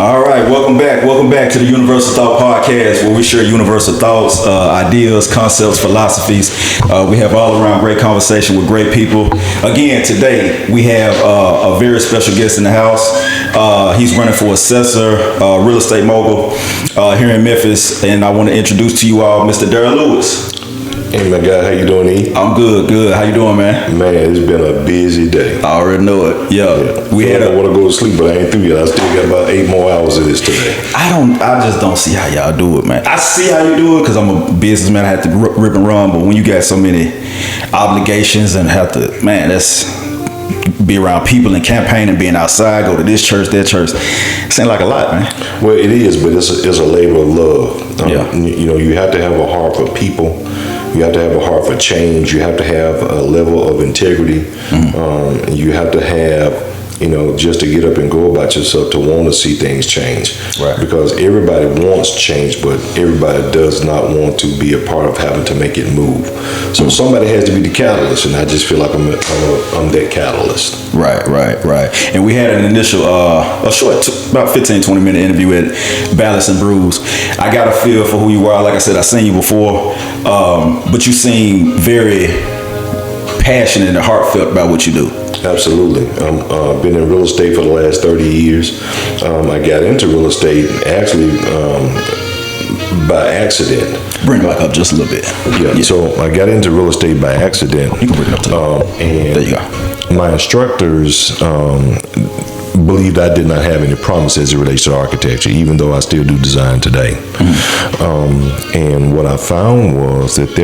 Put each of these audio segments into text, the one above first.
All right, welcome back to the Universal Thought Podcast, where we share universal thoughts, ideas, concepts, philosophies. We have all around great conversation with great people. Again, today we have a very special guest in the house. He's running for assessor, real estate mogul here in Memphis, and I want to introduce to you all Mr. Daryl Lewis. Hey, my guy, how you doing, E? I'm good. How you doing, man? Man, it's been a busy day. I already know it. Yeah. I want to go to sleep, but I ain't through yet. I still got about 8 more hours of this today. I just don't see how y'all do it, man. I see how you do it because I'm a businessman. I have to rip and run, but when you got so many obligations and have to, man, that's be around people and campaign and being outside, go to this church, that church. It seems like a lot, man. Well, it is, but it's a labor of love. Yeah. You have to have a heart for people. You have to have a heart for change. You have to have a level of integrity. Mm-hmm. You have to have, just to get up and go about yourself, to want to see things change. Right. Because everybody wants change, but everybody does not want to be a part of having to make it move. So somebody has to be the catalyst, and I just feel like I'm that catalyst. Right. And we had an initial, a short, about 15-20 minute interview at Balance and Brews. I got a feel for who you are. Like I said, I've seen you before, but you seem very passionate and heartfelt about what you do. Absolutely. I've been in real estate for the last 30 years. I got into real estate actually by accident. Bring it back up just a little bit. Yeah. So I got into real estate by accident. You can bring it up to and there you go. My instructors believed I did not have any promise as it relates to architecture, even though I still do design today. Mm-hmm. And what I found was that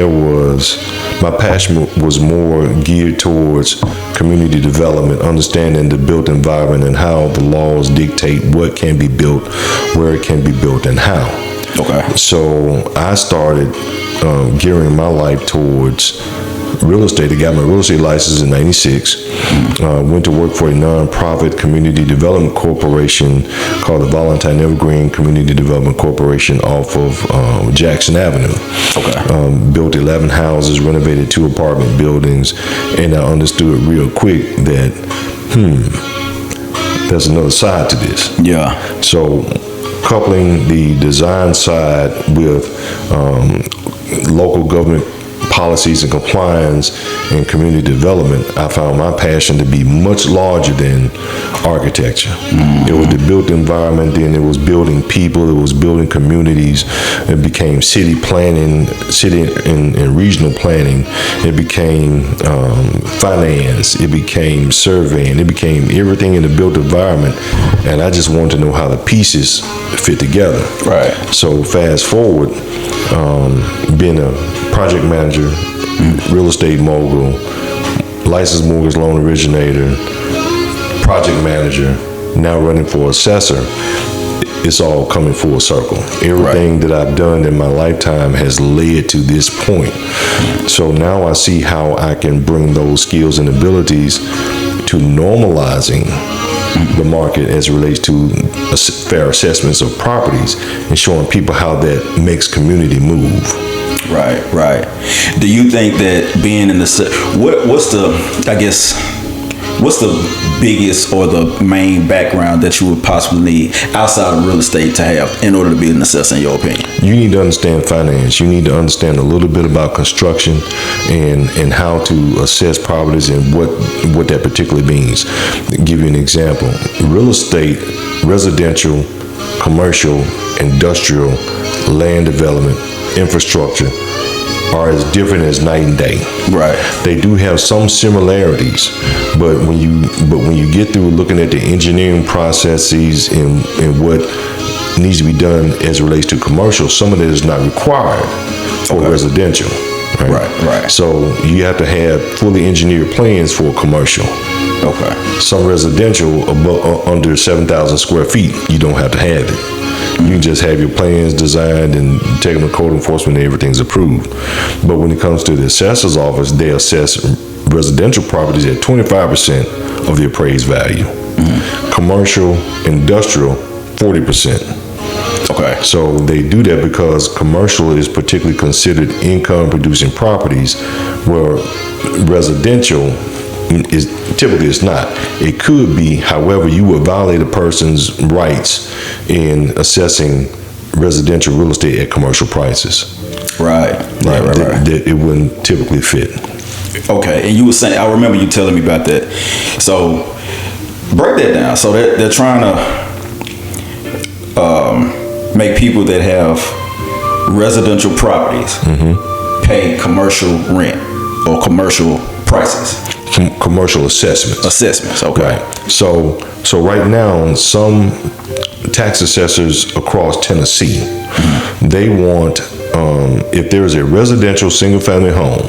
my passion was more geared towards community development, understanding the built environment and how the laws dictate what can be built, where it can be built, and how. Okay. So I started gearing my life towards real estate. I got my real estate license in '96. Went to work for a nonprofit community development corporation called the Valentine Evergreen Community Development Corporation off of Jackson Avenue. Okay. Built 11 houses, renovated 2 apartment buildings, and I understood real quick that there's another side to this. Yeah. So coupling the design side with local government policies and compliance and community development, I found my passion to be much larger than architecture. Mm-hmm. It was the built environment, then it was building people, it was building communities, it became city planning, city and regional planning, it became finance, it became surveying, it became everything in the built environment, and I just wanted to know how the pieces fit together. Right. So fast forward, being a project manager, real estate mogul, licensed mortgage loan originator, project manager, now running for assessor, it's all coming full circle. Everything that I've done in my lifetime has led to this point. So now I see how I can bring those skills and abilities to normalizing the market as it relates to fair assessments of properties and showing people how that makes community move. Right. Do you think that being in what's the biggest or the main background that you would possibly need outside of real estate to have in order to be an assessor, in your opinion? You need to understand finance. You need to understand a little bit about construction and how to assess properties and what that particularly means. To give you an example, real estate, residential, commercial, industrial, land development, infrastructure are as different as night and day. Right. They do have some similarities, but when you get through looking at the engineering processes and what needs to be done as it relates to commercial, some of it is not required for residential. Right. So you have to have fully engineered plans for commercial. Okay. Some residential under 7,000 square feet, you don't have to have it. You can just have your plans designed and take them to code enforcement and everything's approved. But when it comes to the assessor's office, they assess residential properties at 25% of the appraised value. Mm-hmm. Commercial, industrial, 40%. Okay. So they do that because commercial is particularly considered income producing properties, where residential Typically it's not. It could be, however, you would violate a person's rights in assessing residential real estate at commercial prices. Right. It wouldn't typically fit. Okay, and you were saying, I remember you telling me about that. So break that down. So they're trying to make people that have residential properties pay commercial rent or commercial prices. Commercial assessments. Assessments, okay. Right. So right now, some tax assessors across Tennessee, they want, if there is a residential single-family home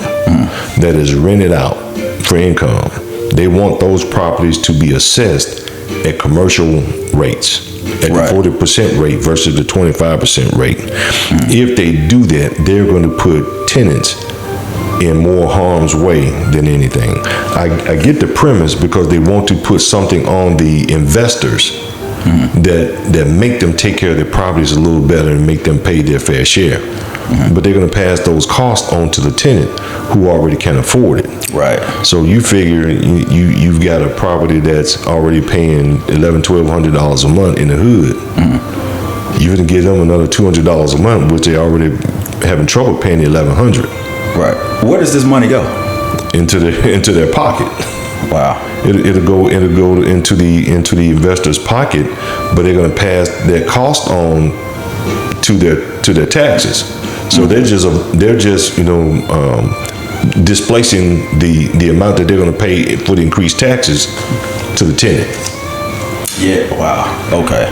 that is rented out for income, they want those properties to be assessed at commercial rates, at the 40% rate versus the 25% rate. If they do that, they're going to put tenants in more harm's way than anything. I get the premise because they want to put something on the investors that make them take care of their properties a little better and make them pay their fair share. But they're going to pass those costs on to the tenant who already can afford it. Right. So you figure you've got a property that's already paying $1,100-$1,200 a month in the hood. You're going to give them another $200 a month, which they already having trouble paying the $1,100. Right. Where does this money go? Into their pocket. Wow. It'll go into the investor's pocket, but they're going to pass their cost on to their taxes. So they're just displacing the amount that they're going to pay for the increased taxes to the tenant. Yeah. Wow. Okay.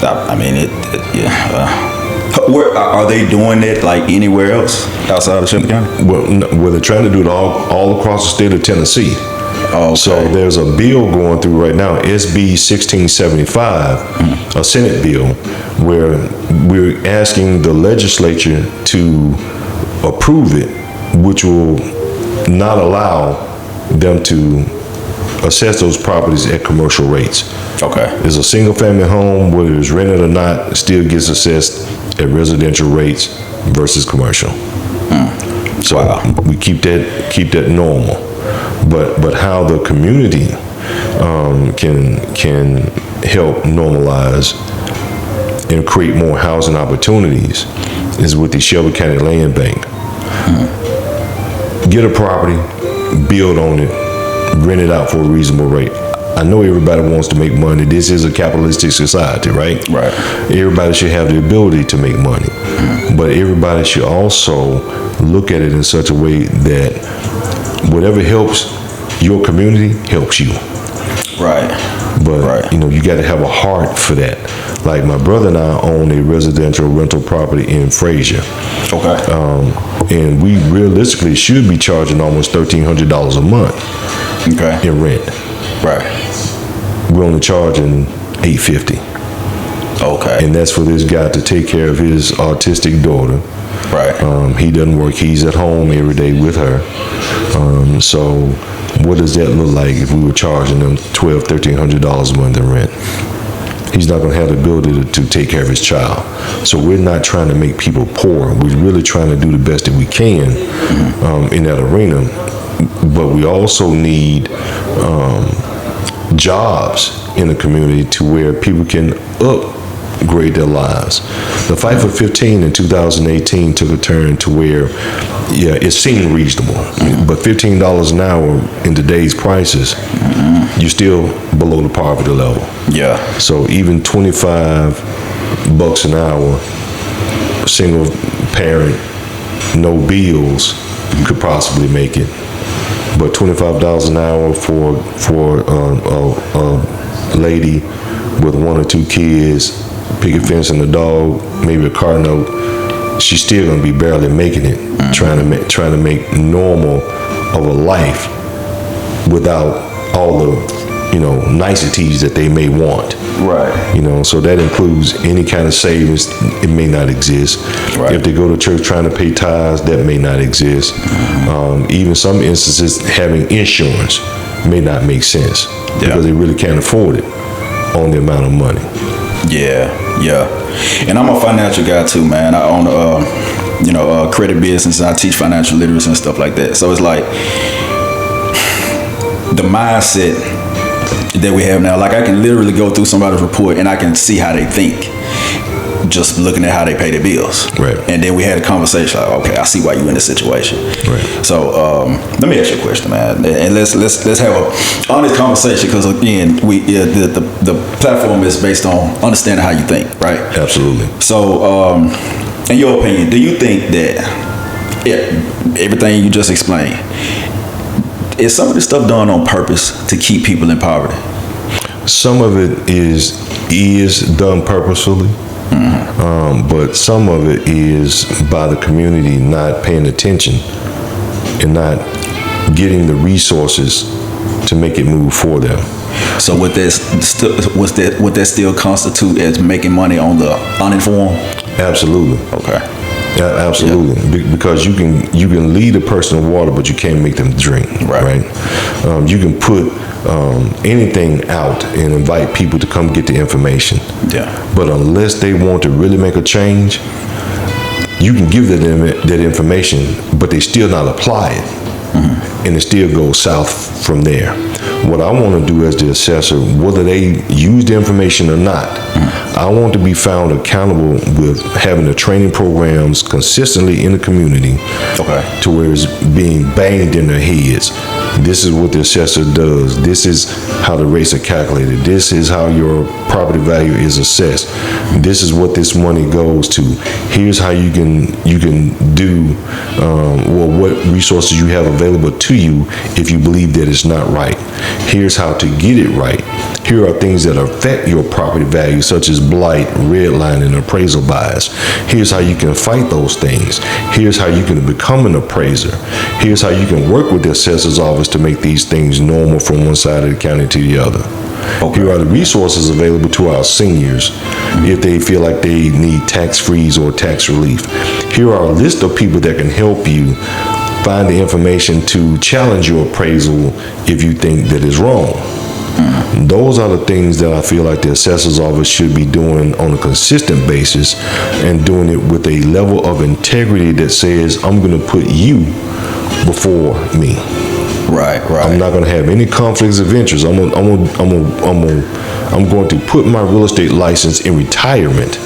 I mean where are they doing it, like anywhere else outside of Shelby County? Well, they're trying to do it all across the state of Tennessee. Okay. So there's a bill going through right now, SB 1675, a Senate bill, where we're asking the legislature to approve it, which will not allow them to assess those properties at commercial rates. Okay. There's a single family home, whether it's rented or not, still gets assessed at residential rates versus commercial. So we keep that normal. But how the community can help normalize and create more housing opportunities is with the Shelby County Land Bank. Get a property, build on it, rent it out for a reasonable rate. I know everybody wants to make money. This is a capitalistic society, right? Right. Everybody should have the ability to make money. But everybody should also look at it in such a way that whatever helps your community helps you. Right. But you got to have a heart for that. Like my brother and I own a residential rental property in Frazier. Okay. And we realistically should be charging almost $1,300 a month in rent. Right. We're only charging $850. Okay. And that's for this guy to take care of his autistic daughter. Right. He doesn't work. He's at home every day with her. So what does that look like if we were charging them $1,300 a month in rent? He's not going to have the ability to take care of his child. So we're not trying to make people poor. We're really trying to do the best that we can in that arena. But we also need jobs in the community to where people can upgrade their lives. The Fight for 15 in 2018 took a turn to where, it seemed reasonable, but $15 an hour in today's prices, you're still below the poverty level. Yeah. So even $25 an hour, single parent, no bills, could possibly make it. But $25 an hour for a lady with 1 or 2 kids, picket fence and a dog, maybe a car note, she's still gonna be barely making it, trying to make normal of a life without all the niceties that they may want. Right. So that includes any kind of savings. It may not exist. Right. If they go to church trying to pay tithes, that may not exist. Even some instances, having insurance may not make sense because they really can't afford it on the amount of money. Yeah. And I'm a financial guy too, man. I own a credit business and I teach financial literacy and stuff like that. So it's like, the mindset that we have now. Like I can literally go through somebody's report and I can see how they think, just looking at how they pay their bills. Right. And then we had a conversation like, okay, I see why you're in this situation. Right. So let me ask you a question, man, and let's have a honest conversation, because again, the platform is based on understanding how you think, right? Absolutely. So in your opinion, do you think that everything you just explained, is some of this stuff done on purpose to keep people in poverty? Some of it is done purposefully. But some of it is by the community not paying attention and not getting the resources to make it move for them. So would that still constitute as making money on the uninformed? Absolutely. Okay. Yeah, absolutely. Yeah. Because you can lead a person to water, but you can't make them drink. Right. You can put anything out and invite people to come get the information. Yeah. But unless they want to really make a change, you can give them that information, but they still not apply it. And it still goes south from there. What I want to do as the assessor, whether they use the information or not, I want to be found accountable with having the training programs consistently in the community, to where it's being banged in their heads. This is what the assessor does. This is how the rates are calculated. This is how your property value is assessed. This is what this money goes to. Here's how you can do, what resources you have available to you if you believe that it's not right. Here's how to get it right. Here are things that affect your property value, such as blight, redlining, appraisal bias. Here's how you can fight those things. Here's how you can become an appraiser. Here's how you can work with the assessor's office to make these things normal from one side of the county to the other. Here are the resources available to our seniors if they feel like they need tax freeze or tax relief. Here are a list of people that can help you find the information to challenge your appraisal if you think that is wrong. Those are the things that I feel like the assessor's office should be doing on a consistent basis, and doing it with a level of integrity that says, I'm going to put you before me. Right. I'm not going to have any conflicts of interest. I'm going to put my real estate license in retirement.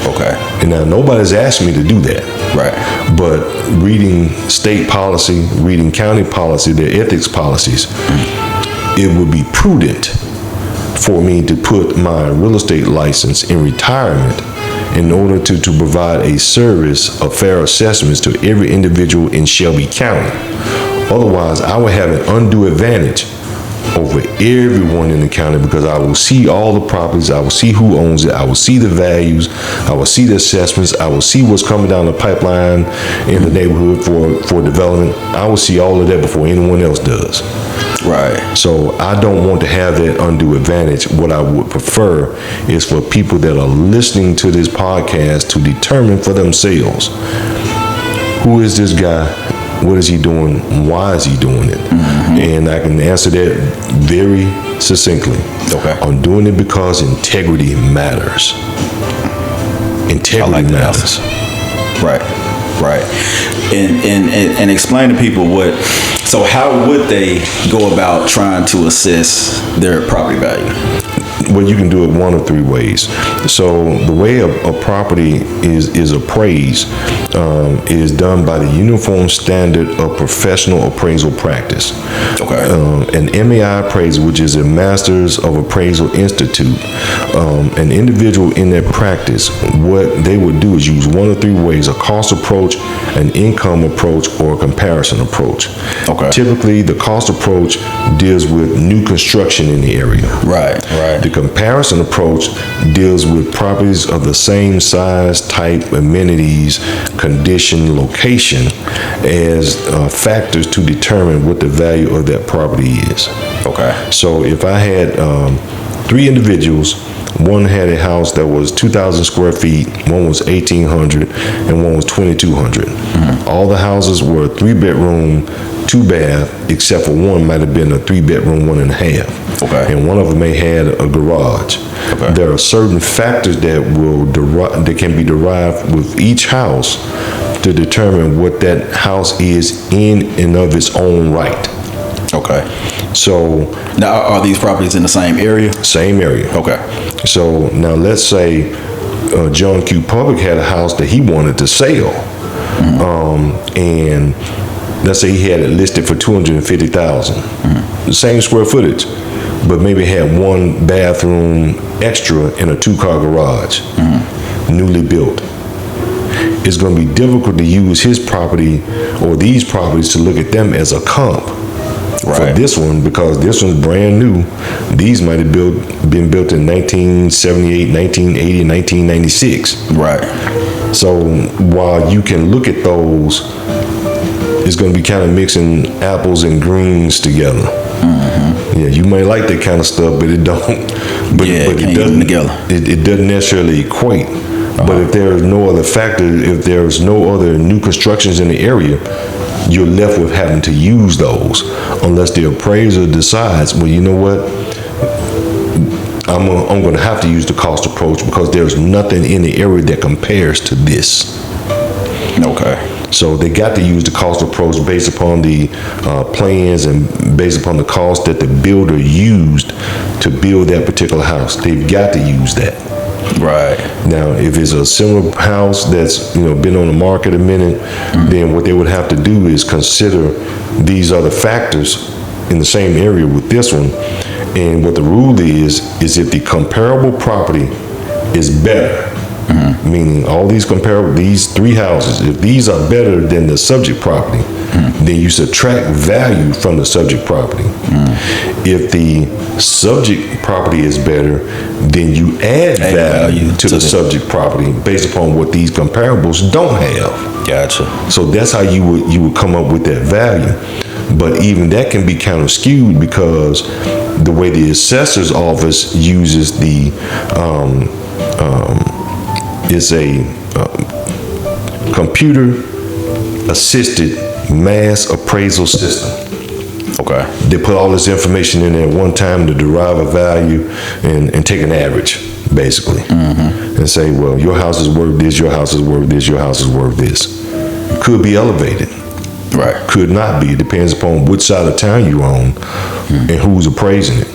Okay. And now nobody's asked me to do that. Right. But reading state policy, reading county policy, their ethics policies, it would be prudent for me to put my real estate license in retirement in order to provide a service of fair assessments to every individual in Shelby County. Otherwise, I would have an undue advantage over everyone in the county, because I will see all the properties, I will see who owns it, I will see the values, I will see the assessments, I will see what's coming down the pipeline in the neighborhood for development. I will see all of that before anyone else does. Right. So I don't want to have that undue advantage. What I would prefer is for people that are listening to this podcast to determine for themselves, who is this guy? What is he doing? Why is he doing it? And I can answer that very succinctly. Okay. I'm doing it because integrity matters. Integrity matters. Right. And explain to people so how would they go about trying to assess their property value? Well, you can do it one of three ways. So the way a property is appraised is done by the Uniform Standard of Professional Appraisal Practice. Okay. An MAI appraiser, which is a Masters of Appraisal Institute, an individual in that practice, what they would do is use one of three ways: a cost approach, an income approach, or a comparison approach. Okay. Typically, the cost approach deals with new construction in the area. Right. The comparison approach deals with properties of the same size, type, amenities, condition, location as factors to determine what the value of that property is. Okay. So if I had three individuals, one had a house that was 2,000 square feet, one was 1,800, and one was 2,200. All the houses were 3-bedroom, 2-bath, except for one might have been a 3-bedroom, 1.5. Okay. And one of them may have a garage. Okay. There are certain factors that can be derived with each house to determine what that house is in and of its own right. Okay. Okay. So Now, are these properties in the same area? same area. Okay. So now let's say John Q. Public had a house that he wanted to sell, and let's say he had it listed for $250,000, the same square footage, but maybe had one bathroom extra in a 2-car garage, newly built. It's going to be difficult to use his property or these properties to look at them as a comp for this one, because this one's brand new. These might have been built in 1978, 1980, 1996. Right. So while you can look at those, it's going to be kind of mixing apples and greens together. Yeah, you may like that kind of stuff, but it don't. But it doesn't together. It doesn't necessarily equate. But if there is no other factor, if there's no other new constructions in the area, you're left with having to use those, unless the appraiser decides, well, you know what, I'm going to have to use the cost approach because there's nothing in the area that compares to this. Okay. So they got to use the cost approach based upon the plans and based upon the cost that the builder used to build that particular house. They've got to use that. Right. Now, if it's a similar house that's been on the market a minute, then what they would have to do is consider these other factors in the same area with this one. And what the rule is if the comparable property is better, meaning all these these 3 houses, if these are better than the subject property, then you subtract value from the subject property. If the subject property is better, then you add value to the subject property based upon what these comparables don't have. Gotcha. So that's how you would come up with that value. But even that can be kind of skewed because the way the assessor's office uses the it's a computer assisted mass appraisal system. Okay. They put all this information in there at one time to derive a value and take an average, basically, and say, well, your house is worth this, your house is worth this, your house is worth this. Could be elevated. Right. Could not be. It depends upon which side of town you're on and who's appraising it.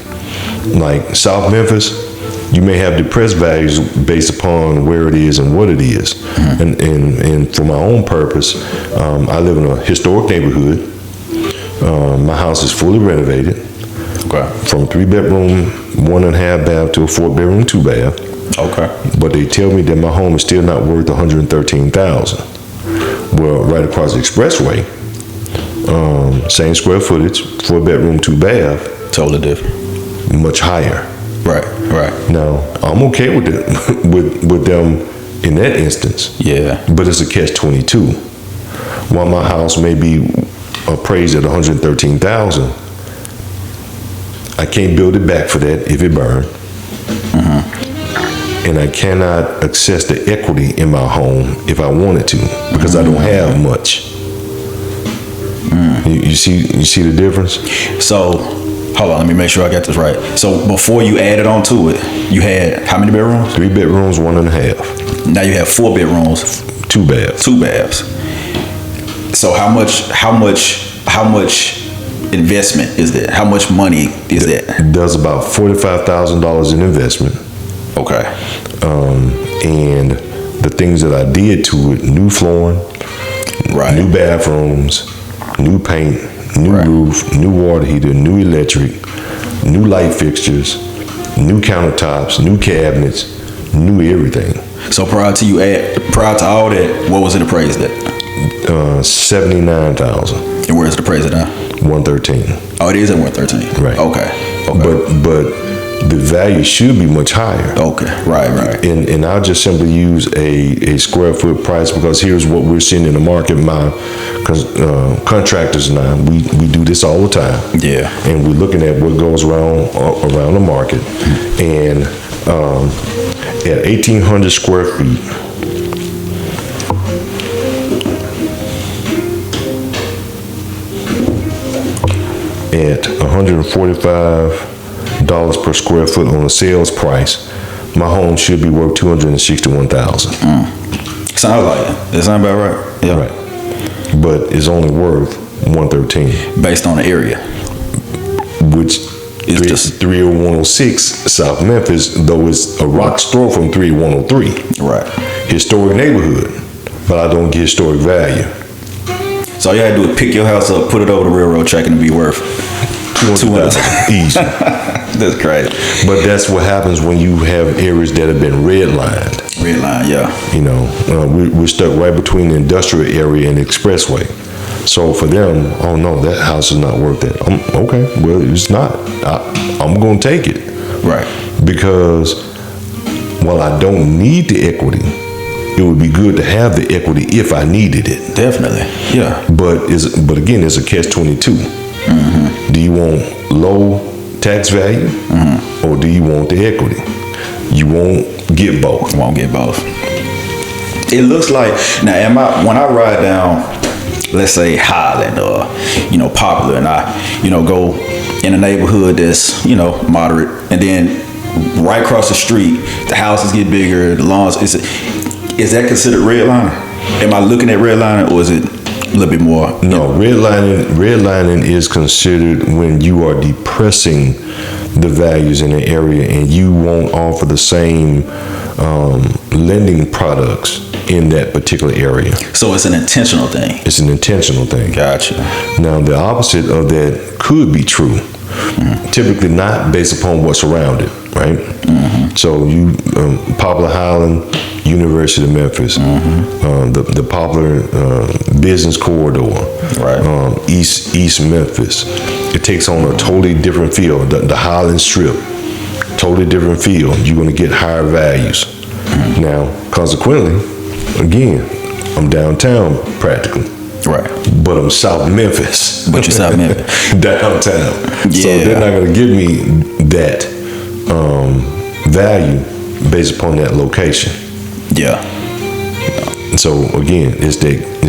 Like South Memphis, you may have depressed values based upon where it is and what it is. And for my own purpose, I live in a historic neighborhood. My house is fully renovated. Okay. From 3-bedroom, 1.5 bath to a 4-bedroom, 2-bath. Okay. But they tell me that my home is still not worth $113,000. Well, right across the expressway, same square footage, 4-bedroom, 2-bath. Totally different. Much higher. Right. Now, I'm okay with it, with them in that instance. Yeah. But it's a catch-22. While my house may be appraised at $113,000, I can't build it back for that if it burned. And I cannot access the equity in my home if I wanted to, because I don't have much. You see the difference? So, hold on, let me make sure I got this right. So before you added on to it, you had how many bedrooms? 3 bedrooms, 1.5. Now you have 4 bedrooms, 2 baths. 2 baths. So how much investment is that? How much money is that? Does about $45,000 in investment. Okay. And the things that I did to it: new flooring, new bathrooms, new paint, new roof, new water heater, new electric, new light fixtures, new countertops, new cabinets, new everything. So prior to all that, what was it appraised at? $79,000. And where is it appraised at now? $113,000. Oh, it is at 113. Right. Okay. But the value should be much higher. Okay. Right. And I'll just simply use a square foot price, because here's what we're seeing in the market. My contractors and I, we do this all the time. Yeah. And we're looking at what goes around the market. And at 1,800 square feet, at $145 per square foot on a sales price, my home should be worth $261,000. Sounds like it. That sound about right. Yeah. Right. But it's only worth $113,000 based on the area. which It's just 30106 South Memphis, though it's a rock store from 3103. right. Historic neighborhood, but I don't get historic value. So all you had to do is pick your house up, put it over the railroad track, and it'd be worth $200,000 easy. That's crazy. But that's what happens when you have areas that have been redlined. Red line, yeah. You know, we're stuck right between the industrial area and the expressway. So for them, oh no, that house is not worth it. Okay, well, it's not. I'm going to take it. Right. Because while I don't need the equity, it would be good to have the equity if I needed it. Definitely, yeah. But again, it's a catch-22. Mm-hmm. Do you want low tax value, or do you want the equity? You won't get both. Won't get both. It looks like now, when I ride down, let's say Highland or Popular, and I go in a neighborhood that's moderate, and then right across the street the houses get bigger, the lawns, is that considered redlining? Am I looking at redlining, or is it a little bit more? No, redlining is considered when you are depressing the values in the area and you won't offer the same lending products in that particular area. So it's an intentional thing. It's an intentional thing. Gotcha. Now, the opposite of that could be true. Typically not based upon what's around it, right? So you, Popular Highland, University of Memphis, the Popular Business Corridor, right? East Memphis. It takes on a totally different feel. The Highland Strip, totally different feel. You're going to get higher values. Now, consequently, again, I'm downtown practically. Right. But I'm South Memphis. But you're South Memphis. Downtown. Yeah. So they're not going to give me that value based upon that location. Yeah. So again, it's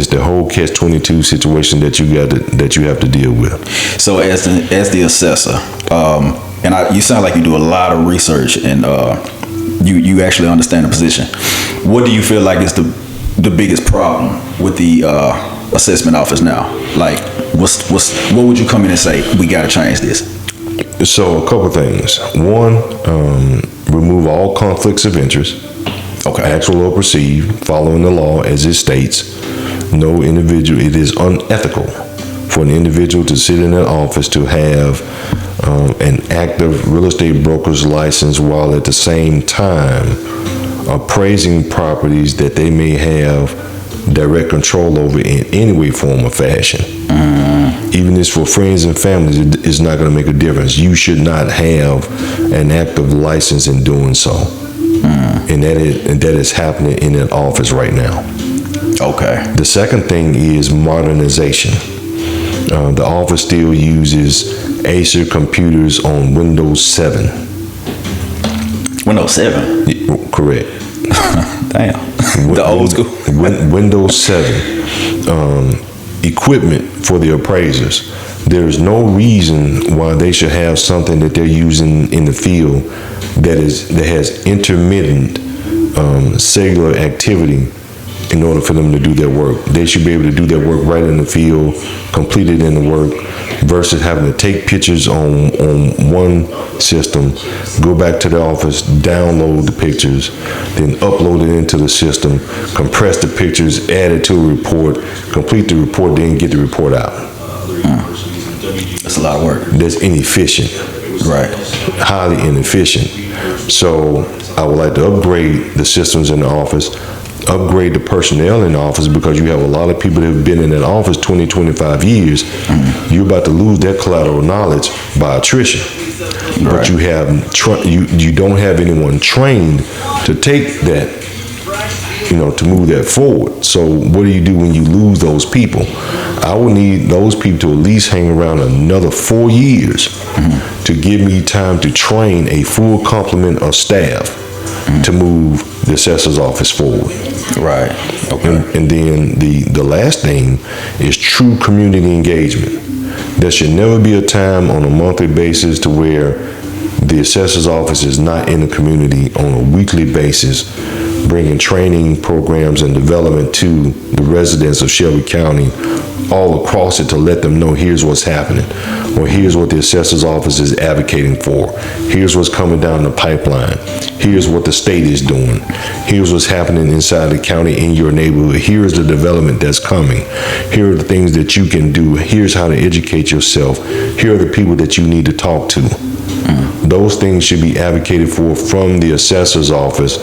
the whole catch-22 situation that you have to deal with. So as the assessor, and you sound like you do a lot of research, and you actually understand the position. What do you feel like is the biggest problem with the assessment office now? Like, what would you come in and say, we got to change this? So a couple things. One, remove all conflicts of interest. Okay. Actual or perceived, following the law as it states. No individual, it is unethical for an individual to sit in an office to have an active real estate broker's license while at the same time appraising properties that they may have direct control over in any way, form, or fashion. Even if it's for friends and families, it's not going to make a difference. You should not have an active license in doing so. And that is happening in that office right now. Okay. The second thing is modernization. The office still uses Acer computers on Windows 7. Windows 7? Correct. Damn. The old school. Windows 7. Equipment for the appraisers. There is no reason why they should have something that they're using in the field that has intermittent cellular activity in order for them to do their work. They should be able to do their work right in the field, complete it in the work, versus having to take pictures on one system, go back to the office, download the pictures, then upload it into the system, compress the pictures, add it to a report, complete the report, then get the report out. That's a lot of work. That's inefficient. Right. Highly inefficient. So I would like to upgrade the systems in the office, upgrade the personnel in the office, because you have a lot of people that have been in that office 20, 25 years. You're about to lose that collateral knowledge by attrition. Right. But you don't have anyone trained to take that, to move that forward. So what do you do when you lose those people? I will need those people to at least hang around another 4 years to give me time to train a full complement of staff to move the assessor's office forward. Right. Okay. And then the last thing is true community engagement. There should never be a time on a monthly basis to where the assessor's office is not in the community on a weekly basis, bringing training programs and development to the residents of Shelby County all across it to let them know here's what's happening, or here's what the assessor's office is advocating for. Here's what's coming down the pipeline. Here's what the state is doing. Here's what's happening inside the county in your neighborhood. Here's the development that's coming. Here are the things that you can do. Here's how to educate yourself. Here are the people that you need to talk to. Those things should be advocated for from the assessor's office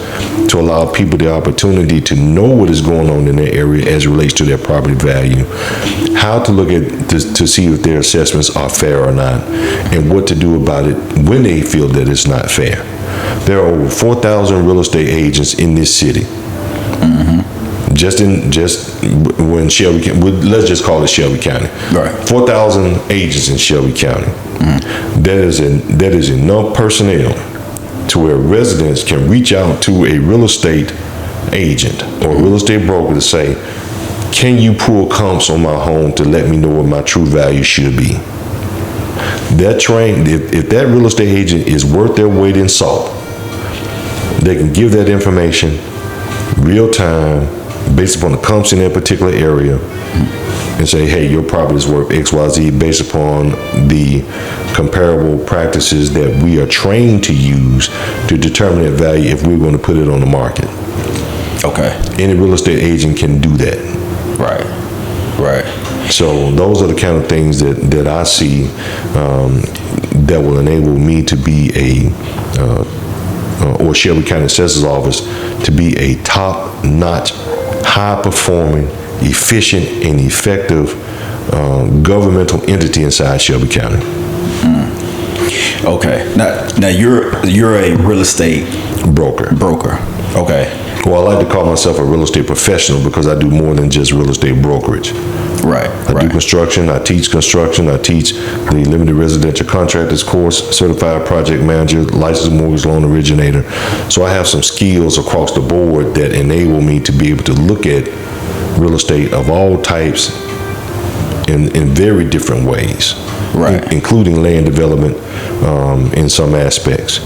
to allow people the opportunity to know what is going on in their area as it relates to their property value, how to look at to see if their assessments are fair or not, and what to do about it when they feel that it's not fair. There are over 4,000 real estate agents in this city. Just when Shelby County, let's just call it Shelby County. Right. 4,000 agents in Shelby County. That is enough personnel to where residents can reach out to a real estate agent or a real estate broker to say, can you pull comps on my home to let me know what my true value should be? If that real estate agent is worth their weight in salt, they can give that information real time based upon the comps in that particular area and say, hey, your property is worth XYZ based upon the comparable practices that we are trained to use to determine that value if we're going to put it on the market. Okay. Any real estate agent can do that. Right. So those are the kind of things that I see that will enable me to be or Shelby County Assessor's Office to be a top-notch, high-performing, efficient, and effective governmental entity inside Shelby County. Okay. Now you're a real estate broker. Okay. Well, I like to call myself a real estate professional because I do more than just real estate brokerage. Right. I do construction. I teach construction. I teach the limited residential contractors course, certified project manager, licensed mortgage loan originator. So I have some skills across the board that enable me to be able to look at real estate of all types in very different ways. Right. Including land development in some aspects.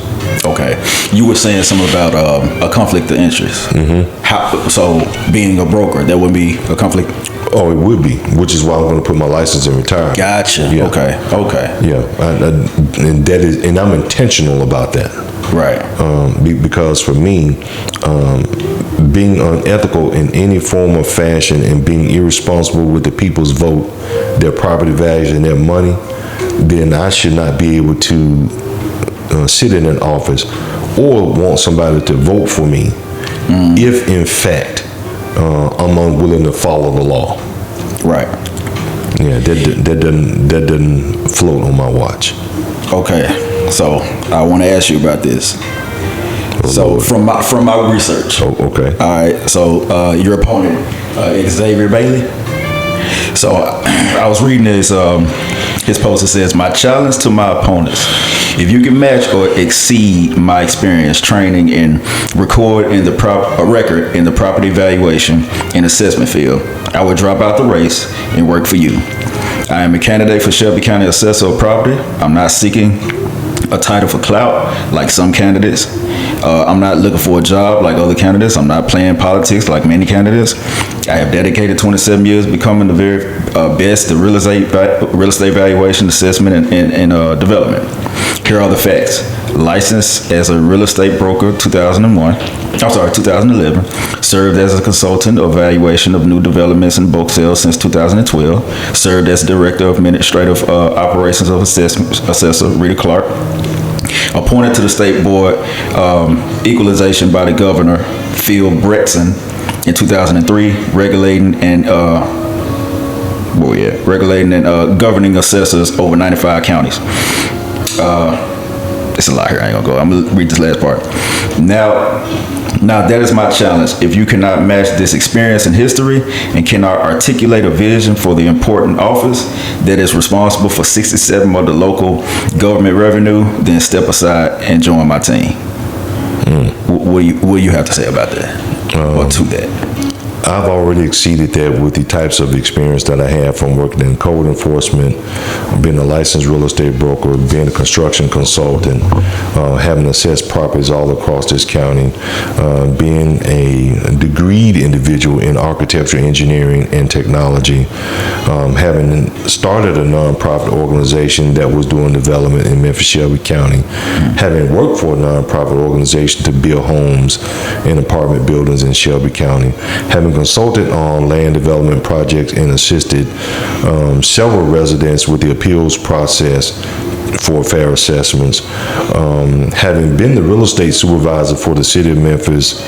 Okay. You were saying something about a conflict of interest. Mm-hmm. So being a broker, that would be a conflict? Oh, it would be, which is why I'm going to put my license in retirement. Gotcha. Yeah. Okay. Yeah, and I'm intentional about that. Right. Because for me, being unethical in any form or fashion and being irresponsible with the people's vote, their property values, and their money, then I should not be able to sit in an office or want somebody to vote for me if, in fact, I'm unwilling to follow the law. Right. Yeah, that doesn't float on my watch. Okay. So I want to ask you about this. So from my research. Oh, okay. All right. So your opponent, Xavier Bailey. So I was reading his post. It says, "My challenge to my opponents: if you can match or exceed my experience, training, and record in the record in the property valuation and assessment field, I would drop out the race and work for you. I am a candidate for Shelby County Assessor of Property. I'm not seeking a title for clout like some candidates. I'm not looking for a job like other candidates. I'm not playing politics like many candidates. I have dedicated 27 years becoming the very best at real estate valuation, assessment, and development. Here are the facts. Licensed as a real estate broker 2011. Served as a consultant of valuation of new developments and bulk sales since 2012. Served as director of administrative operations of assessor Rita Clark. Appointed to the state board equalization by the governor Phil Bretson in 2003, regulating and governing assessors over 95 counties." It's a lot here. I ain't gonna go. I'm gonna read this last part. Now that is my challenge. If you cannot match this experience and history and cannot articulate a vision for the important office that is responsible for 67% of the local government revenue, then step aside and join my team. What do you have to say about that? Or to that? I've already exceeded that with the types of experience that I have from working in code enforcement, being a licensed real estate broker, being a construction consultant, having assessed properties all across this county, being a degreed individual in architecture, engineering, and technology, having started a nonprofit organization that was doing development in Memphis Shelby County, having worked for a nonprofit organization to build homes and apartment buildings in Shelby County, having consulted on land development projects and assisted several residents with the appeals process for fair assessments, having been the real estate supervisor for the City of Memphis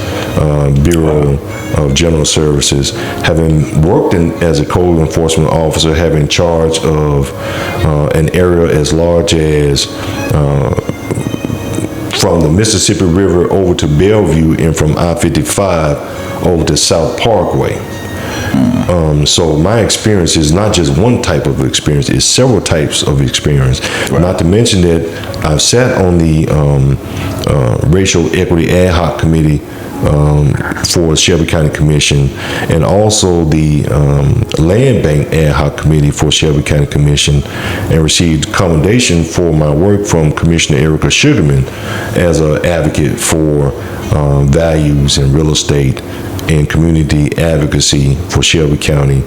Bureau of General Services, having worked as a code enforcement officer, having charge of an area as large as from the Mississippi River over to Bellevue and from I-55 over to South Parkway. So my experience is not just one type of experience, it's several types of experience. Right. Not to mention that I've sat on the Racial Equity Ad Hoc Committee for Shelby County Commission, and also the Land Bank Ad Hoc Committee for Shelby County Commission, and received commendation for my work from Commissioner Erica Sugarman as an advocate for values in real estate and community advocacy for Shelby County,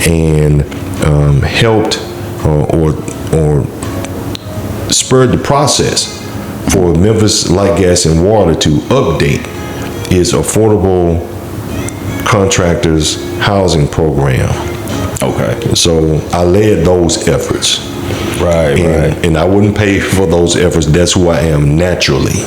and helped or spurred the process for Memphis Light, Gas, and Water to update its affordable contractors housing program. Okay. So I led those efforts. Right, and I wouldn't pay for those efforts. That's who I am naturally.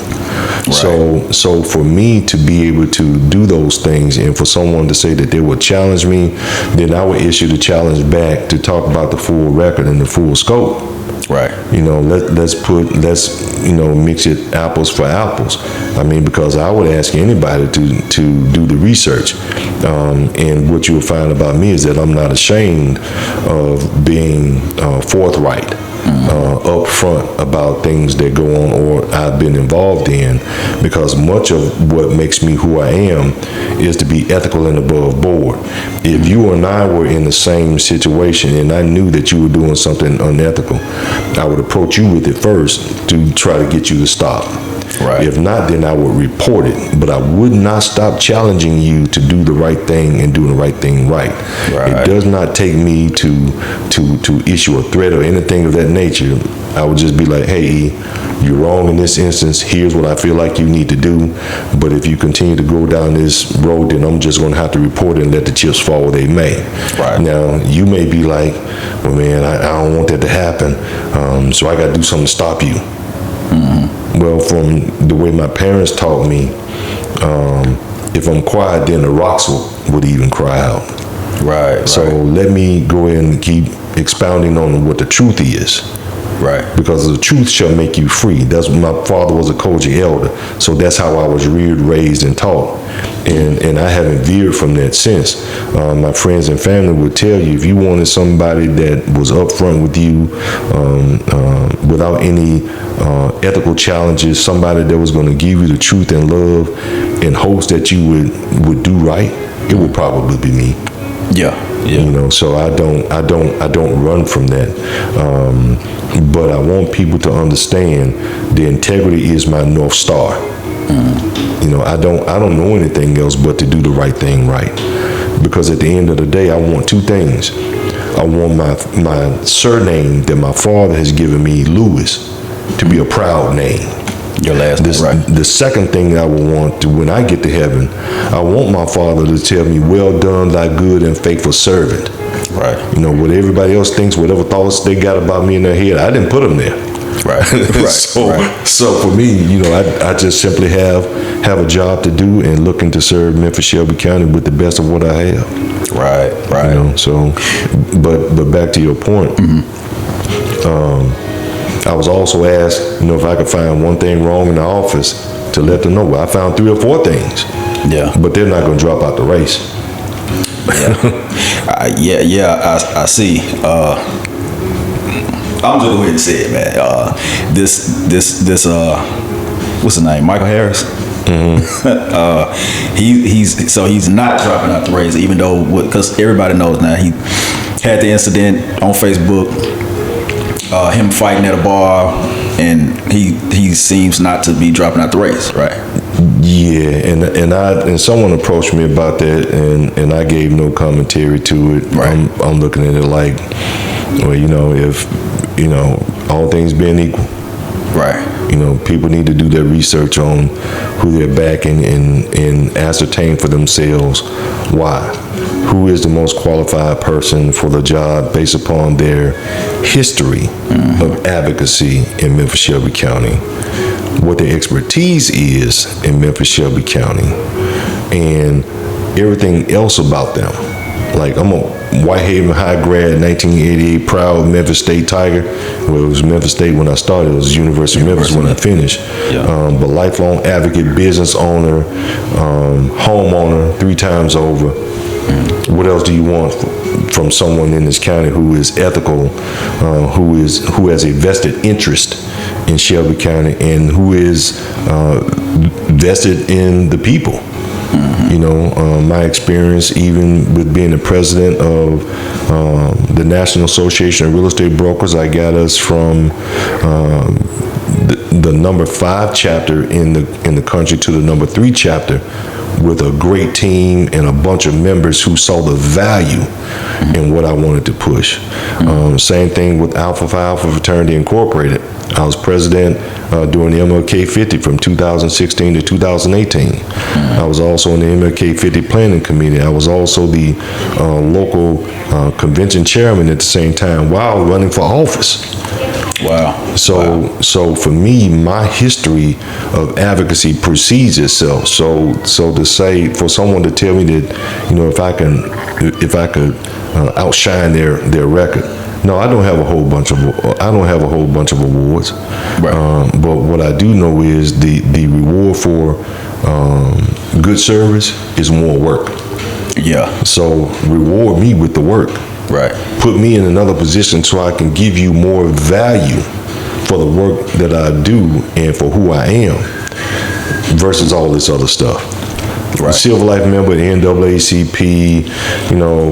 Right. So for me to be able to do those things, and for someone to say that they would challenge me, then I would issue the challenge back to talk about the full record and the full scope. Right. You know, let's mix it apples for apples. I mean, because I would ask anybody to do the research. And what you'll find about me is that I'm not ashamed of being forthright, upfront about things that go on or I've been involved in, because much of what makes me who I am is to be ethical and above board. If you and I were in the same situation and I knew that you were doing something unethical, I would approach you with it first to try to get you to stop. Right. If not, then I would report it, but I would not stop challenging you to do the right thing and do the right thing right. It does not take me to issue a threat or anything of that nature. I would just be like, hey, you're wrong in this instance. Here's what I feel like you need to do. But if you continue to go down this road, then I'm just going to have to report it and let the chips fall where they may. Right. Now, you may be like, well, man, I don't want that to happen. So I got to do something to stop you. Mm-hmm. Well, from the way my parents taught me, if I'm quiet, then the rocks would even cry out. Right. So let me go ahead and keep expounding on what the truth is. Right. Because the truth shall make you free. That's my father was a Koji elder, so that's how I was reared, raised, and taught. And I haven't veered from that since. My friends and family would tell you, if you wanted somebody that was upfront with you, without any ethical challenges, somebody that was going to give you the truth and love in hopes that you would do right, it would probably be me. Yeah. You know, so I don't run from that. But I want people to understand the integrity is my North Star. You know, I don't know anything else but to do the right thing right. Because at the end of the day, I want two things. I want my surname that my father has given me, Lewis, to be a proud name. Your last name, right. The second thing I would want to, when I get to heaven, I want my father to tell me, well done, thy good and faithful servant. Right. You know, what everybody else thinks, whatever thoughts they got about me in their head, I didn't put them there. Right. So for me, you know, I just simply have a job to do and looking to serve Memphis Shelby County with the best of what I have. Right. You know, so, but back to your point. I was also asked, you know, if I could find one thing wrong in the office to let them know. Well, I found 3 or 4 things. Yeah. But they're not going to drop out the race. I see. I'm just going to go ahead and say it, man. This what's his name? Michael Harris? He's not dropping out the race, even though, because everybody knows now, he had the incident on Facebook, him fighting at a bar, and he seems not to be dropping out the race, right? Yeah, and someone approached me about that, and I gave no commentary to it. Right. I'm looking at it like, well, if all things being equal, right? People need to do their research on who they're backing and ascertain for themselves why. Who is the most qualified person for the job based upon their history of advocacy in Memphis Shelby County, what their expertise is in Memphis Shelby County, and everything else about them. Like, I'm a Whitehaven High grad, 1988, proud Memphis State Tiger. Well, it was Memphis State when I started. It was University of Memphis when I finished. Yeah. But lifelong advocate, business owner, homeowner 3 times over. What else do you want from someone in this county who is ethical, who has a vested interest in Shelby County, and who is vested in the people? My experience, even with being the president of the National Association of Real Estate Brokers, I got us from the number 5 chapter in the country to the number 3 chapter, with a great team and a bunch of members who saw the value in what I wanted to push. Same thing with Alpha Phi Alpha Fraternity Incorporated. I was president during the MLK 50 from 2016 to 2018. I was also on the MLK 50 Planning Committee. I was also the local convention chairman at the same time while running for office. Wow. So for me, my history of advocacy precedes itself. So to say, for someone to tell me that, if I could outshine their record. No, I don't have a whole bunch of awards. Right. But what I do know is the reward for good service is more work. Yeah. So reward me with the work. Right. Put me in another position so I can give you more value for the work that I do and for who I am versus all this other stuff. Right. Silver Life member, the NAACP,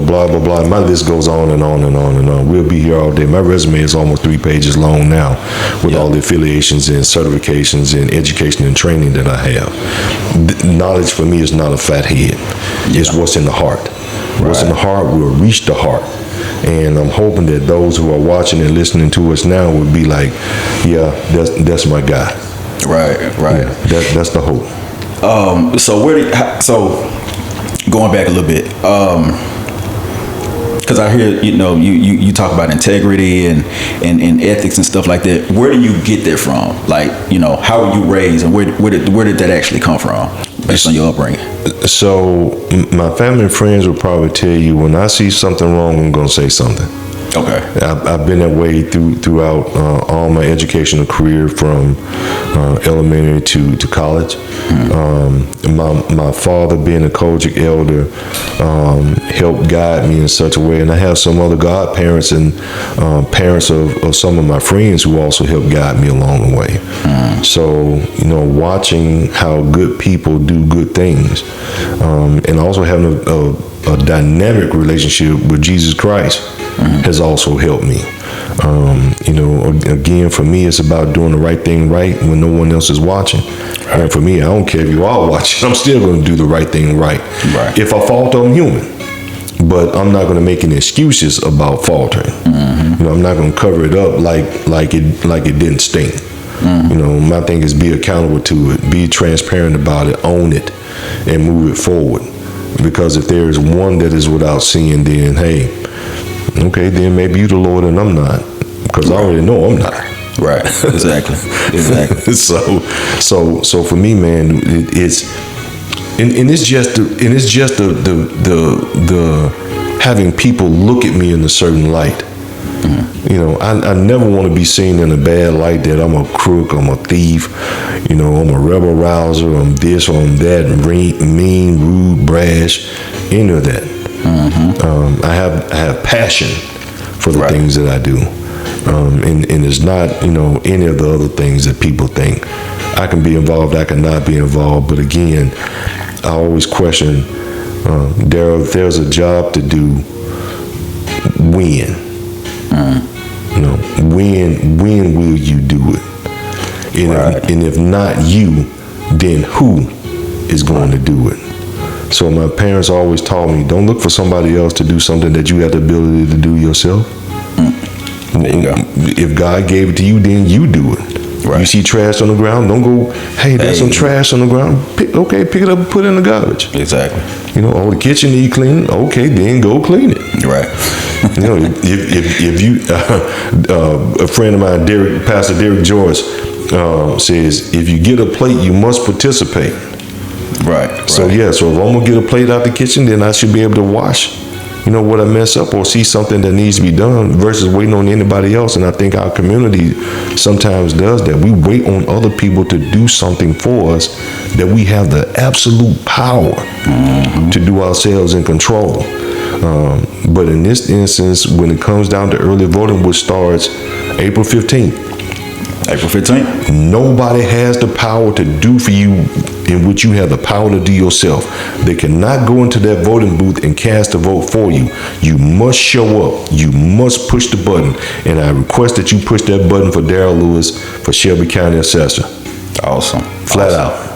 blah, blah, blah. My list goes on and on and on and on. We'll be here all day. My resume is almost 3 pages long now with all the affiliations and certifications and education and training that I have. Knowledge for me is not a fat head. It's what's in the heart. Right. What's in the heart will reach the heart. And I'm hoping that those who are watching and listening to us now would be like, yeah, that's my guy. Right. Yeah, that's the hope. So going back a little bit, because I hear you talk about integrity and ethics and stuff like that. Where do you get that from? Like, how were you raised, and where did that actually come from, based on your upbringing? So my family and friends will probably tell you, when I see something wrong, I'm going to say something. Okay. I've been that way throughout all my educational career, from elementary to college. My father, being a Kojic elder, helped guide me in such a way, and I have some other godparents and parents of some of my friends who also helped guide me along the way. So watching how good people do good things, and also having a dynamic relationship with Jesus Christ has also helped me. Again, for me, it's about doing the right thing right when no one else is watching. Right. And for me, I don't care if you are watching, I'm still going to do the right thing right. If I falter, I'm human. But I'm not going to make any excuses about faltering. I'm not going to cover it up like it didn't stink. My thing is be accountable to it, be transparent about it, own it, and move it forward. Because if there is one that is without sin, then hey, okay, then maybe you're the Lord and I'm not, because I already know I'm not. Right. Exactly. So for me, man, it's just the having people look at me in a certain light. I never want to be seen in a bad light, that I'm a crook, I'm a thief, I'm a rebel rouser, I'm this or I'm that, mean, rude, brash, any of that. I have passion for the things that I do. And it's not, any of the other things that people think. I can be involved, I cannot be involved. But again, I always question, Daryl, if there's a job to do, when? When will you do it? And if not you, then who is going to do it? So my parents always taught me, don't look for somebody else to do something that you have the ability to do yourself. There you go. If God gave it to you, then you do it. Right. You see trash on the ground, don't go, hey, there's some trash on the ground. Pick it up and put it in the garbage. Exactly. The kitchen need cleaning. Okay, then go clean it. Right. If you, a friend of mine, Pastor Derek George, says, if you get a plate, you must participate. Right. So if I'm gonna get a plate out the kitchen, then I should be able to wash, what I mess up or see something that needs to be done versus waiting on anybody else. And I think our community sometimes does that. We wait on other people to do something for us that we have the absolute power to do ourselves in control. But in this instance, when it comes down to early voting, which starts April 15th, April 15th. Nobody has the power to do for you in which you have the power to do yourself. They cannot go into that voting booth and cast a vote for you. You must show up. You must push the button. And I request that you push that button for Daryl Lewis for Shelby County Assessor. Awesome. Flat out.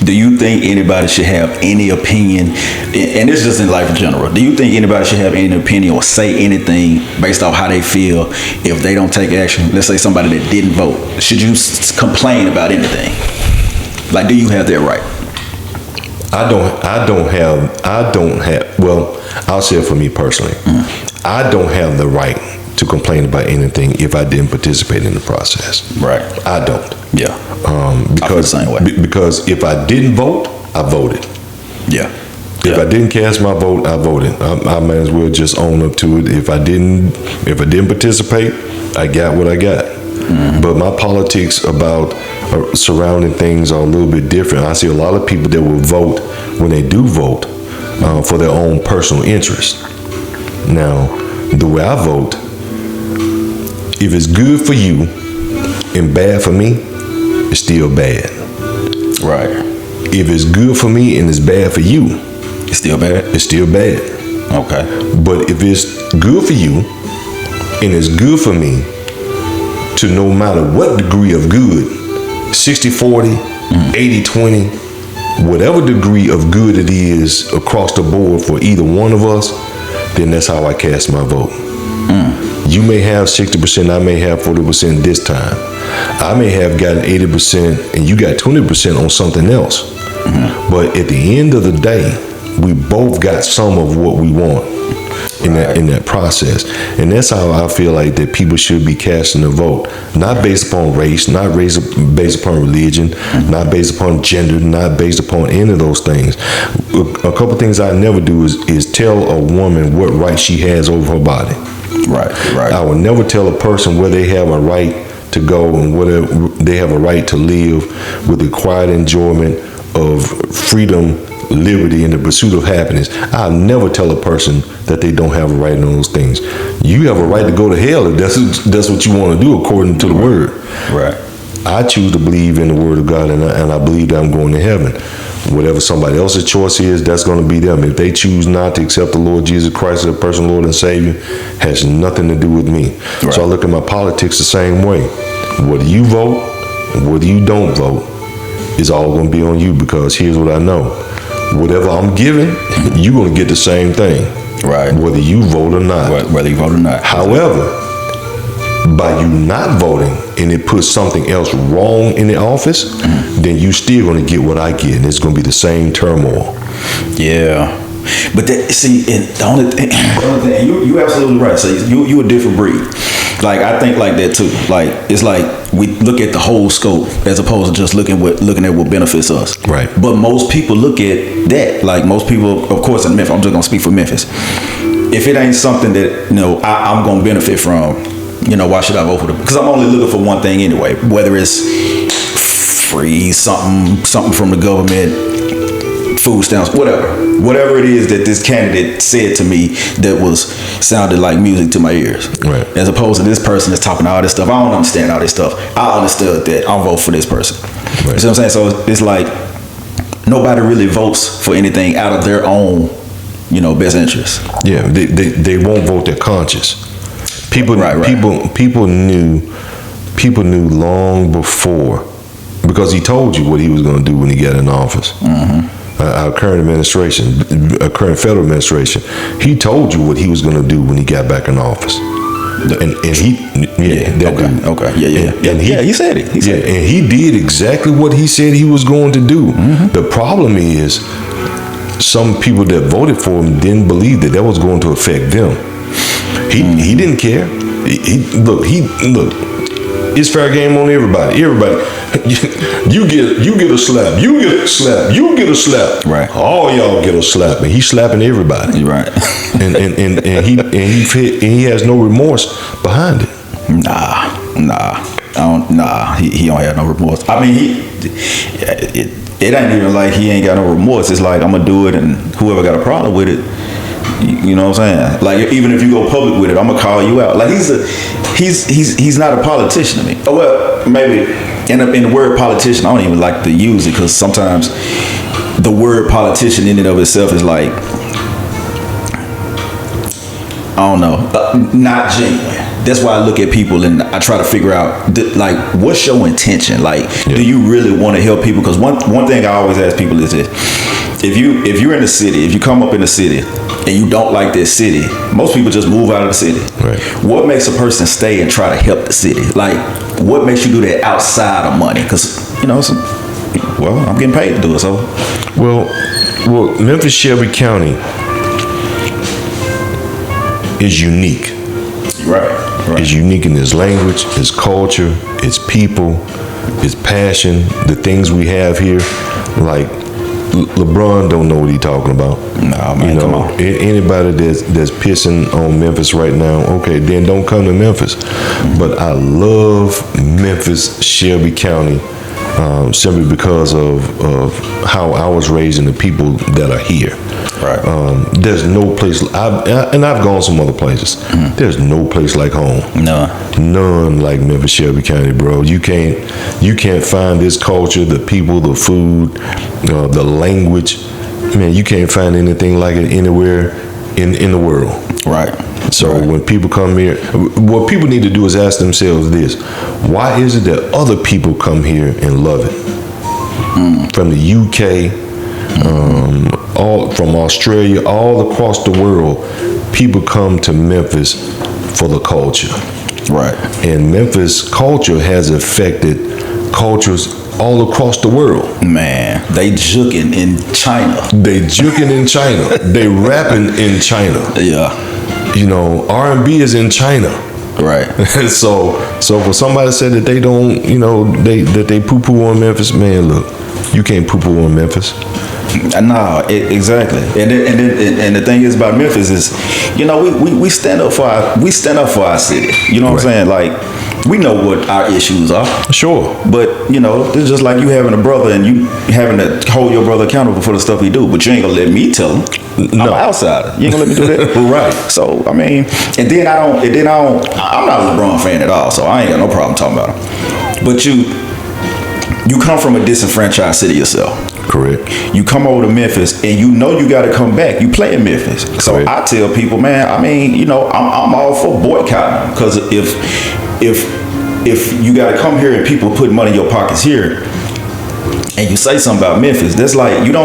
Do you think anybody should have any opinion, and this is just in life in general, do you think anybody should have any opinion or say anything based off how they feel if they don't take action? Let's say somebody that didn't vote. Should you complain about anything? Like, do you have that right? I don't have, well, I'll say it for me personally. I don't have the right to complain about anything if I didn't participate in the process. Right. I don't. Yeah. Because, I feel the same way. Because if I didn't vote, I voted. Yeah. If I didn't cast my vote, I voted. I might as well just own up to it. If I didn't participate, I got what I got. But my politics about surrounding things are a little bit different. I see a lot of people that will vote when they do vote for their own personal interest. Now, the way I vote, if it's good for you and bad for me, it's still bad. Right. If it's good for me and it's bad for you, it's still bad? It's still bad. Okay. But if it's good for you and it's good for me, to no matter what degree of good, 60-40, 80-20, whatever degree of good it is across the board for either one of us, then that's how I cast my vote. You may have 60%, I may have 40% this time. I may have gotten 80% and you got 20% on something else. But at the end of the day, we both got some of what we want in that process. And that's how I feel like that people should be casting a vote. Not based upon race, not based upon religion, not based upon gender, not based upon any of those things. A couple things I never do is tell a woman what right she has over her body. Right. I will never tell a person where they have a right to go and whether they have a right to live with the quiet enjoyment of freedom, liberty, and the pursuit of happiness. I'll never tell a person that they don't have a right on those things. You have a right to go to hell if that's what you want to do according to the word. Right. I choose to believe in the word of God, and I believe that I'm going to heaven. Whatever somebody else's choice is, that's going to be them. If they choose not to accept the Lord Jesus Christ as their personal Lord and Savior, has nothing to do with me. Right. So I look at my politics the same way. Whether you vote, whether you don't vote, is all going to be on you, because here's what I know. Whatever I'm giving, you're going to get the same thing. Right. Whether you vote or not. Whether you vote or not. However, by you not voting and it puts something else wrong in the office, then you still going to get what I get, and it's going to be the same turmoil. Yeah. But the only thing, you absolutely right. So you a different breed. Like, I think like that too. Like, it's like we look at the whole scope as opposed to just looking at what benefits us. Right. But most people look at that. Like, most people, of course, in Memphis, I'm just gonna speak for Memphis. If it ain't something that I'm gonna benefit from, why should I vote for them? Because I'm only looking for one thing anyway. Whether it's free something from the government, food stamps, whatever it is that this candidate said to me that sounded like music to my ears. Right. As opposed to this person that's talking all this stuff. I don't understand all this stuff. I understood that. I'll vote for this person. Right. You see what I'm saying? So it's like nobody really votes for anything out of their own, best interest. Yeah, they won't vote their conscience. People knew long before, because he told you what he was going to do when he got in office. Our current federal administration, he told you what he was going to do when he got back in office. And he said it. And he did exactly what he said he was going to do. The problem is, some people that voted for him didn't believe that was going to affect them. He didn't care. Look, it's fair game on everybody. You get a slap. You get a slap. You get a slap. Right. All y'all get a slap, and he's slapping everybody. Right. and he has no remorse behind it. Nah. He don't have no remorse. I mean, it ain't even like he ain't got no remorse. It's like, I'm gonna do it, and whoever got a problem with it, you know what I'm saying? Like, even if you go public with it, I'm gonna call you out. Like, he's not a politician to me. Oh, well, maybe in the word politician, I don't even like to use it, because sometimes the word politician in and of itself is like, I don't know, not genuine. That's why I look at people and I try to figure out, like, what's your intention? Like, do you really want to help people? Because one thing I always ask people is this: if you're in the city, if you come up in the city and you don't like this city, most people just move out of the city. Right. What makes a person stay and try to help the city? Like, what makes you do that outside of money? Because I'm getting paid to do it. So, well, Memphis Shelby County is unique. Right. It's unique in its language, its culture, its people, its passion, the things we have here. Like, LeBron don't know what he's talking about. Nah, man, come on. Anybody that's pissing on Memphis right now, okay, then don't come to Memphis. But I love Memphis Shelby County simply because of how I was raised and the people that are here. Right. There's no place, I've gone some other places. There's no place like home. None like Memphis Shelby County, bro. You can't find this culture, the people, the food, the language. Man, you can't find anything like it anywhere in the world. Right. So when people come here, what people need to do is ask themselves this: why is it that other people come here and love it? From the UK, all from Australia, all across the world, people come to Memphis for the culture. Right. And Memphis culture has affected cultures all across the world. Man, they juking in China. They rapping in China. Yeah. R&B is in China. Right. so for somebody to say that they don't, that they poo-poo on Memphis, man, look, you can't poo-poo on Memphis. No, exactly. And the thing is about Memphis is, we stand up for our city. You know what I'm saying? Like, we know what our issues are. Sure. But, it's just like you having a brother and you having to hold your brother accountable for the stuff he do. But you ain't gonna let me tell him. No. I'm an outsider. You ain't gonna let me do that? Right. So, I mean, I'm not a LeBron fan at all, so I ain't got no problem talking about him. But you come from a disenfranchised city yourself. Correct. You come over to Memphis and you got to come back. You play in Memphis. So correct. I tell people, man, I mean, I'm all for boycotting, because if you got to come here and people put money in your pockets here, and you say something about Memphis, that's like, it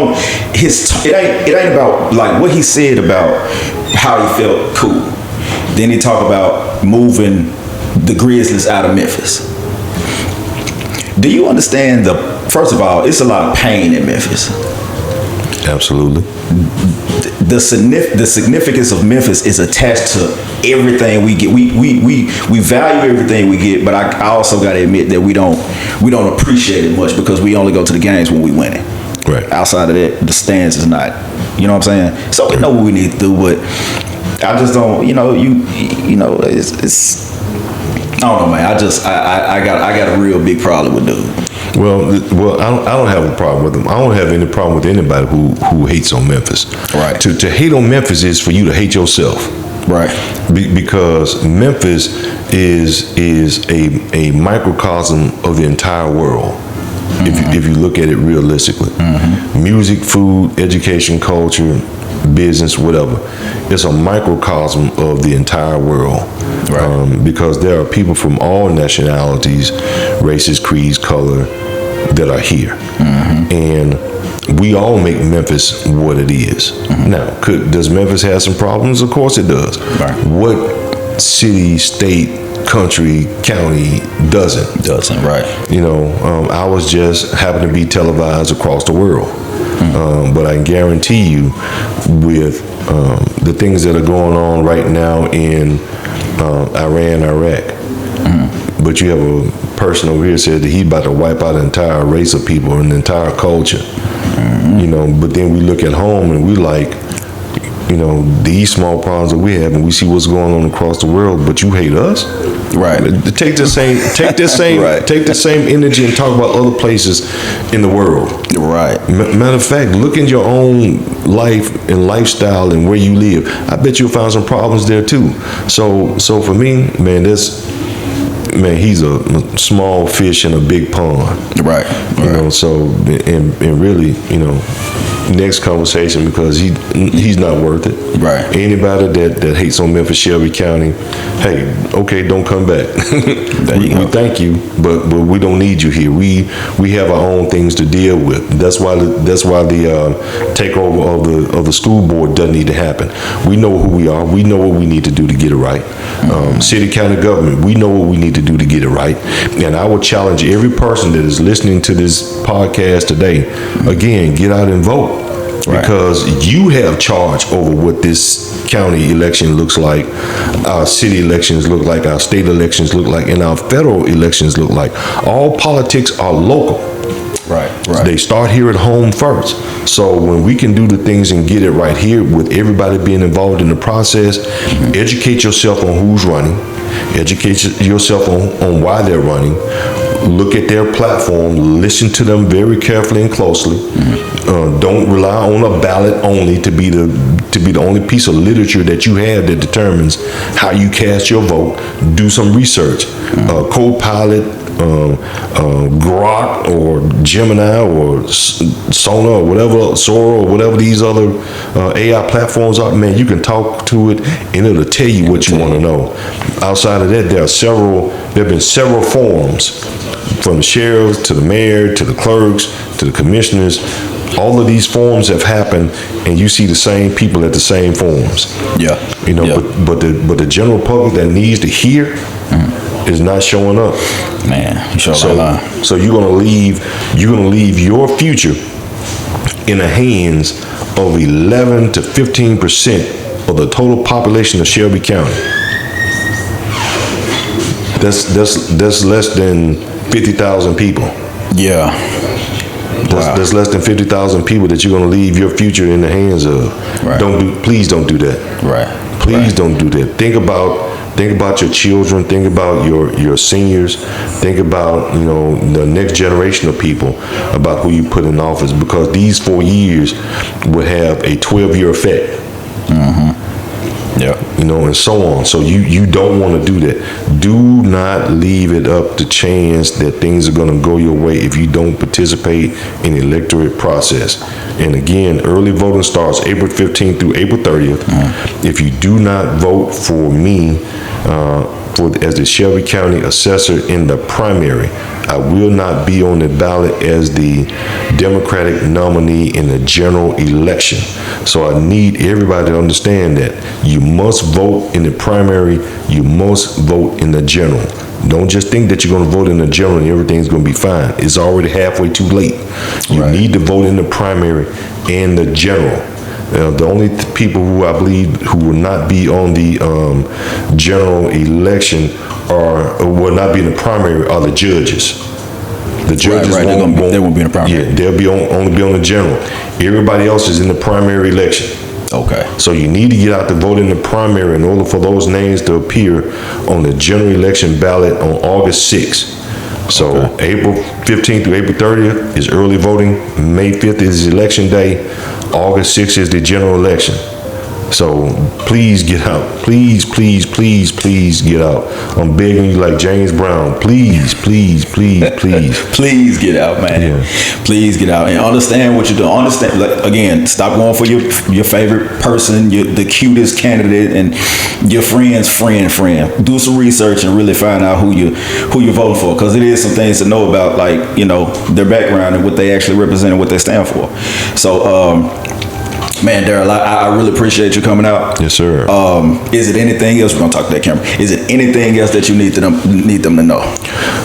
ain't about like what he said about how he felt cool. Then he talk about moving the Grizzlies out of Memphis. Do you understand first of all, it's a lot of pain in Memphis. Absolutely. The significance of Memphis is attached to everything we get. We value everything we get, but I also got to admit that we don't appreciate it much, because we only go to the games when we win it. Right. Outside of that, the stands is not. You know what I'm saying? So we know what we need to do, but I just don't. It's I don't know, man. I got a real big problem with dude. Well, I don't have a problem with them. I don't have any problem with anybody who hates on Memphis. Right. To hate on Memphis is for you to hate yourself. Right. Because Memphis is a microcosm of the entire world. If you look at it realistically, music, food, education, culture, business, whatever, it's a microcosm of the entire world. Right. Because there are people from all nationalities, races, creeds, color that are here, and we all make Memphis what it is. Now, does Memphis have some problems? Of course it does. Right. What city, state, country, county doesn't, right. ours just happen to be televised across the world. But I can guarantee you, with the things that are going on right now in Iran, Iraq, but you have a person over here said that he's about to wipe out an entire race of people and an entire culture. But then we look at home and we like, these small problems that we have, and we see what's going on across the world, but you hate us? Right. Take the same energy and talk about other places in the world. Right. Matter of fact, look in your own life and lifestyle and where you live. I bet you'll find some problems there too. So for me, man, he's a small fish in a big pond. Right. So and really, next conversation, because he's not worth it. Right. Anybody that hates on Memphis Shelby County, hey, okay, don't come back. We thank you, but we don't need you here. We have our own things to deal with. That's why the takeover of the school board doesn't need to happen. We know who we are. We know what we need to do to get it right. City, county government, we know what we need to do to get it right. And I would challenge every person that is listening to this podcast today, again, get out and vote. Right. Because you have charge over what this county election looks like, our city elections look like, our state elections look like, and our federal elections look like. All politics are local. Right. They start here at home first. So when we can do the things and get it right here with everybody being involved in the process, educate yourself on who's running, educate yourself on why they're running, look at their platform, listen to them very carefully and closely. Don't rely on a ballot only to be the only piece of literature that you have that determines how you cast your vote. Do some research. Copilot, Grok or Gemini or Sona or whatever, Sora or whatever these other AI platforms are, man, you can talk to it and it'll tell you what you want to know. Outside of that, there have been several forums, from the sheriffs to the mayor to the clerks to the commissioners. All of these forums have happened, and you see the same people at the same forums. Yeah. But the general public that needs to hear is not showing up. Man, you sure lie. So you're gonna leave your future in the hands of 11 to 15% of the total population of Shelby County. That's less than 50,000 people. Yeah. That's less than 50,000 people that you're going to leave your future in the hands of. Right. Please don't do that. Right. Please don't do that. Think about your children. Think about your seniors. Think about the next generation of people, about who you put in office, because these 4 years will have a 12-year effect. Yeah. And so on. So you don't want to do that. Do not leave it up to chance that things are going to go your way if you don't participate in the electorate process. And again, early voting starts April 15th through April 30th. If you do not vote for me as the Shelby County Assessor in the primary, I will not be on the ballot as the Democratic nominee in the general election. So I need everybody to understand that you must vote in the primary, you must vote in the general. Don't just think that you're going to vote in the general and everything's going to be fine. It's already halfway too late. You need to vote in the primary and the general. The only people who I believe who will not be on the general election will not be in the primary are the judges. The judges they won't be in the primary. Yeah, they'll only be on the general. Everybody else is in the primary election. Okay. So you need to get out to vote in the primary in order for those names to appear on the general election ballot on August 6th. So April 15th through April 30th is early voting. May 5th is election day. August 6th is the general election. So please get out. Please, please, please, please get out. I'm begging you like James Brown. Please, please, please, please. Please get out, man. Yeah. Please get out and understand what you're doing. Understand, like, again, stop going for your favorite person, the cutest candidate, and your friend's friend. Do some research and really find out who you voting for, because it is some things to know about, like, you know, their background and what they actually represent and what they stand for. So, man, Daryl, I really appreciate you coming out. Yes, sir. Is it anything else? We're gonna talk to that camera. Is it anything else that you need them to know?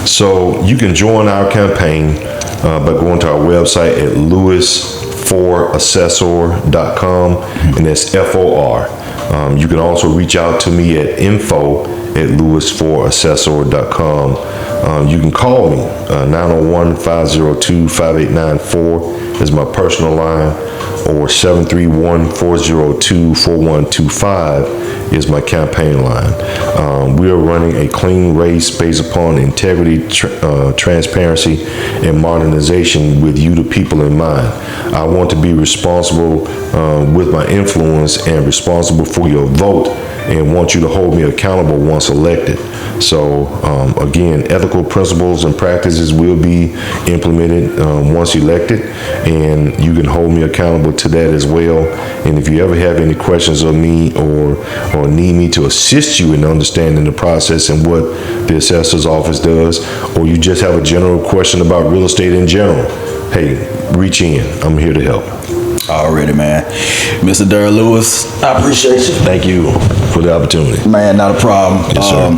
So you can join our campaign by going to our website at lewisforassessor.com, and that's FOR. You can also reach out to me at info@lewisforassessor.com. You can call me 901-502-5894 is my personal line, or 731-402-4125 is my campaign line. We are running a clean race based upon integrity, transparency, and modernization with you, the people, in mind. I want to be responsible with my influence and responsible for your vote, and want you to hold me accountable once elected. So again, ethical principles and practices will be implemented once elected, and you can hold me accountable to that as well. And if you ever have any questions of me or need me to assist you in understanding the process and what the assessor's office does, or you just have a general question about real estate in general, hey, reach in. I'm here to help. Already, man. Mr. Daryl Lewis, I appreciate you. Thank you for the opportunity. Man, not a problem. Yes, sir.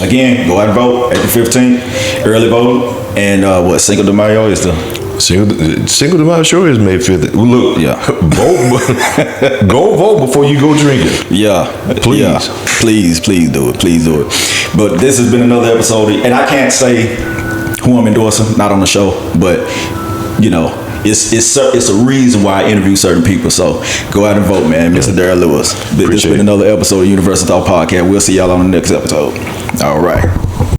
Again, go out and vote April 15th, early vote, and Cinco de Mayo is the... Cinco de Mayo sure is May 5th. Look, Yeah. vote, go vote before you go drinking. Yeah. Please. Yeah. Please do it. Please do it. But this has been another episode, and I can't say who I'm endorsing, not on the show, but, you know, it's a reason why I interview certain people. So go out and vote, man. Mr. Daryl Lewis. This has been another episode of Universal Thought Podcast. We'll see y'all on the next episode. All right.